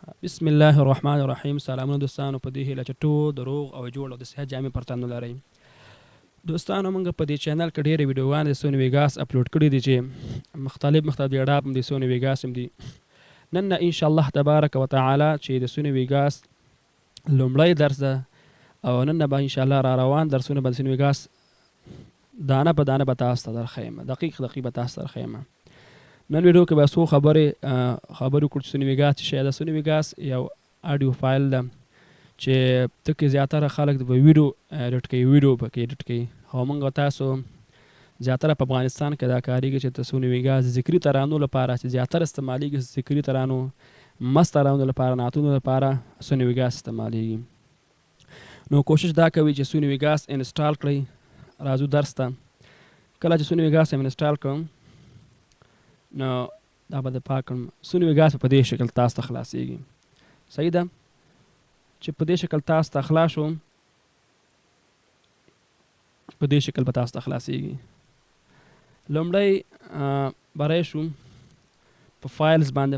بسم الله الرحمن الرحیم. سلامونه دوستانو، په دې هیله چې ټول د روغ او جوړ او د صحت جامې پر تن ولرئ. دوستانو، موږ په دې چینل کې ډېرې ویډیوګانې د سوني ویګاس اپلوډ کړي دي چې مختلف اډاپ هم د سوني ویګاس هم دي. نن ان شاء الله تبارک وتعالی چې د سوني ویګاس لومړی درس ده او نن به ان شاء الله را روان درسونه به د سوني ویګاس دانه په دانه به تاسو ته درښیم، دقیق به تاسو ته درښیم. نن ویډیو کې به څو خبرې وکړو چې سوني ویګاس څه شی ده. سوني ویګاس یو اډیو فایل ده چې تکې زیاتره خلک د ویډیو ایډیټ کوي، ویډیو پکې ایډیټ کوي. او موږ تاسو زیاتره په افغانستان کې دا کاریږي چې د سوني ویګاس ذکري ترانو لپاره چې زیاتره استعمالیږي، ذکري ترانو، مست ترانو لپاره، نعتونو لپاره سوني ویګاس استعمالیږي. نو کوشش دا کوي چې سوني ویګاس انسټال کړئ. راځو درس ته. کله چې سوني ویګاس انسټال کړم نو دا به د پاکم سوني ویګاس په دې شکل تاسو ته خلاصیږي. صحیح ده چې په دې شکل تاسو ته خلاص شو، په دې شکل به تاسو ته خلاصیږي. لومړی بری شو په فایلز باندې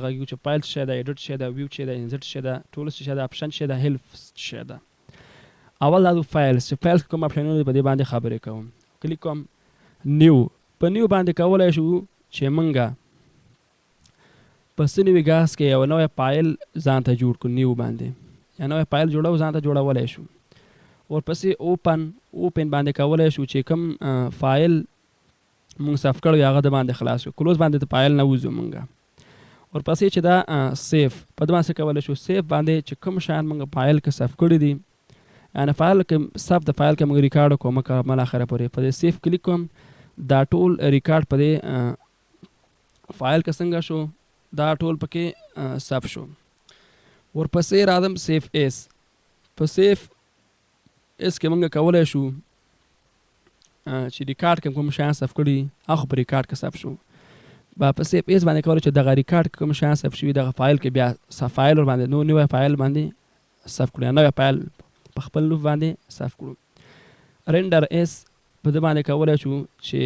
غږیږو چې فایل څه شی ده، ایډیټ څه شی ده، ویو څه شی ده، انزرټ څه شی ده، ټولز څه شی ده، اپشن څه شی ده، هیلپ څه شی ده. اول دا فایلز چې فایلز کوم اپشنونه دي په دې باندې خبرې کوم. کلیک کوم نیو. په نیو باندې کولای شو چې منګه په سوني ویګاس کې یو نوی فایل ځان ته جوړ کړو. نیو باندې یا نوی فایل جوړو ځان ته جوړولی شو. ورپسې اوپن باندې کولای شو چې کوم فایل مونږ صف کړو هغه د باندې خلاص شو. کلوز باندې د فایل نه وځو مونږه. ورپسې چې دا سیف په دې باندې کولای شو. سیف باندې چې کوم شان مونږ فایل کې صف کړی دي، یعنی فایل کې صف د فایل کې مونږ ریکارډ کوو مکمل اخره پورې. په دې سیف کلیک کوم، دا ټول ریکارډ په دې فایل کې څنګه شو، دا ټول پکې صف شو. ورپسې راځم سیف ایس. په سیف ایس کې مونږ کولای شو چې ریکارډ کې کوم شیان صف کړي هغه په ریکارډ کې صف شو. په سیف ایس باندې کولای شو دغه ریکارډ کې کوم شیان صف شوي دغه فایل کې بیا فایل ور باندې نوی فایل باندې صف کړو، نوی فایل په خپل لوپ باندې صف کړو. رینډر ایس په دې باندې کولای شو چې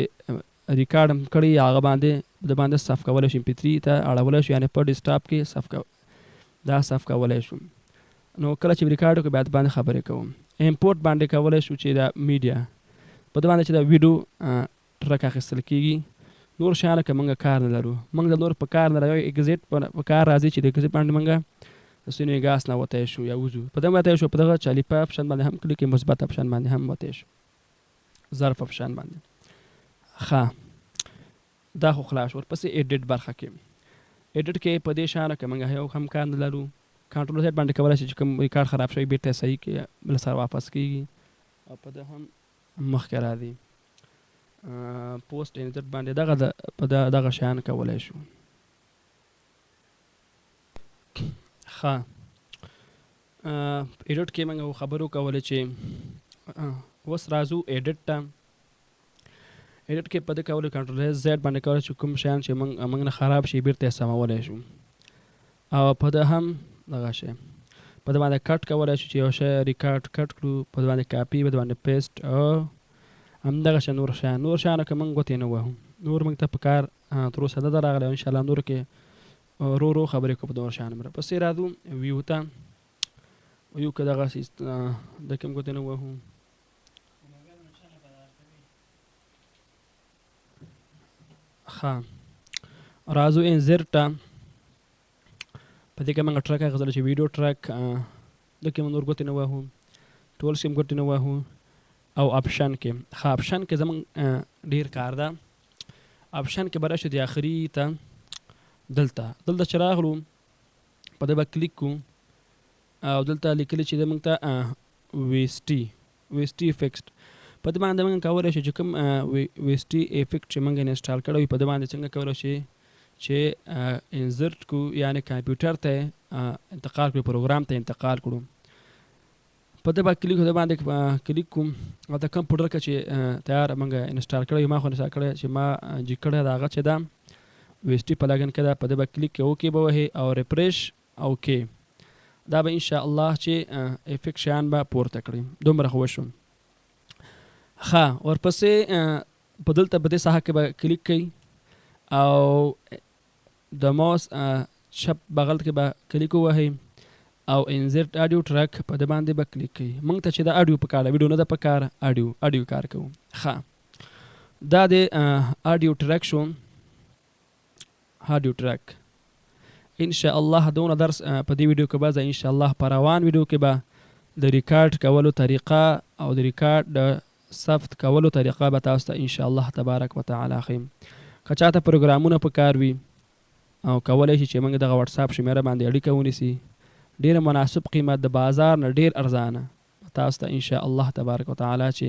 ریکارډ هم کړي هغه باندې د باندې صف کولای شو. MP3 ته اړولی شو، یعنی په ډیسکټاپ کې دا صف کولای شو. نو کله چې ریکارډ وکړو بیا د باندې خبرې کوم. امپورټ باندې کولای شو چې دا میډیا په دې باندې چې دا ویډیو ټرک اخیستل کېږي. نور شیان که موږ کار نه لرو، موږ د نور په کار نه لرو. ایګزیټ په کار راځي چې د ایګزیټ باندې موږ د سوني ویګاس نه وتی شو یا وځو. په دې وتی شو، په دغه چالیپا اپشن باندې هم کلیک کړئ، مثبت اپشن باندې هم وتی شو، ظرف اپشن باندې. دا خو خلاص. ورپسې ایډیټ برخه کې ایډیټ کې په دې شانه که موږ یو هم کار نه لرو، کنټرول زیډ باندې کولی شي چې کوم ریکارډ خراب شوی بیرته صحیح کړي، بل سره واپس کېږي او په ده هم مخکې راځي. پوسټ انزرټ باندې په دغه شیان کولی شو. ښه، ایډیټ کې موږ خبرو کولې چې اوس راځو ایډیټ ته. ایډیټ کې په دې کولو کنټرول زیډ باندې کولی شو کوم شیان چې موږ نه خراب شي بیرته یې سمولی شو. او په ده هم دغه شی په دې باندې کټ کولی شو چې یو شی ریکارډ کټ کړو، په دې باندې کاپي، په دې باندې پیسټ او همدغه شی نور شیانو که موږ ګوتې نه وهو. نور موږ ته په کار تر اوسه نه ده راغلی. انشاءالله نور کې رو خبرې کوو په نور شیانو. پسې راځو ویو ته. ویو که دغسې د کوم ګوتې نه وهو. ښه، راځو انزرټ ته. په دې کې موږ ټرک اخیستلی چې ویډیو ټرک، د کې موږ نور ګوتې نه وهو، ټول سیم ګوتې نه وهو. او اپشن کې اپشن کې زموږ ډېر کار ده. اپشن کې به راشو د آخري ته. دلته چې راغلو په دې به کلیک کوو او دلته لیکلي چې موږ ته ویسټي افیکټ. په دې باندې موږ کولی شو چې کوم ویسټي افیکټ چې موږ انسټال کړی وي په دې باندې څنګه کولی شي چې انزرټ کړو، یعنی کمپیوټر ته انتقال کړو، پروګرام ته انتقال کړو. په دې باندې کلیک کوم او د کمپیوټر کې چې تیار موږ انسټال کړی، ما خو انسټال کړی چې ما جي کړی د هغه چې دا ویسټي پلګن کې ده. په دې به کلیک کې اوکې به وهي او ریفریش اوکې. دا به انشاءالله چې افیکټ شیان به پورته کړي. دومره خو وشو. ښه، ورپسې په دلته په دې ساحه کې به کلیک کوئ او د ماوس شپ بغل کې به کلیک ووهئ او انزرټ اډیو ټرک په د باندې به کلیک کوئ. موږ ته چې د اډیو په کار ویډیو نه ده په کار، اډیو کار کوو. ښه دا د اډیو ټرک شو، اډیو ټرک. ان شاء الله دونه درس په دې ویډیو کې به ان شاء الله په روان ویډیو کې به د ریکارډ کولو طریقه او د ریکارډ د ثبت کولو طریقه به تاسو ته ان شاء الله تبارک وتعالى خیم. که چاته پروګرامونه په کار وي او کولی شي چې موږ دغه واتس اپ شمیره باندې اړیکه ونیسي، ډیره مناسب قیمت د بازار نه ډیر ارزانه تاسو ته ان شاء الله تبارک وتعالى چې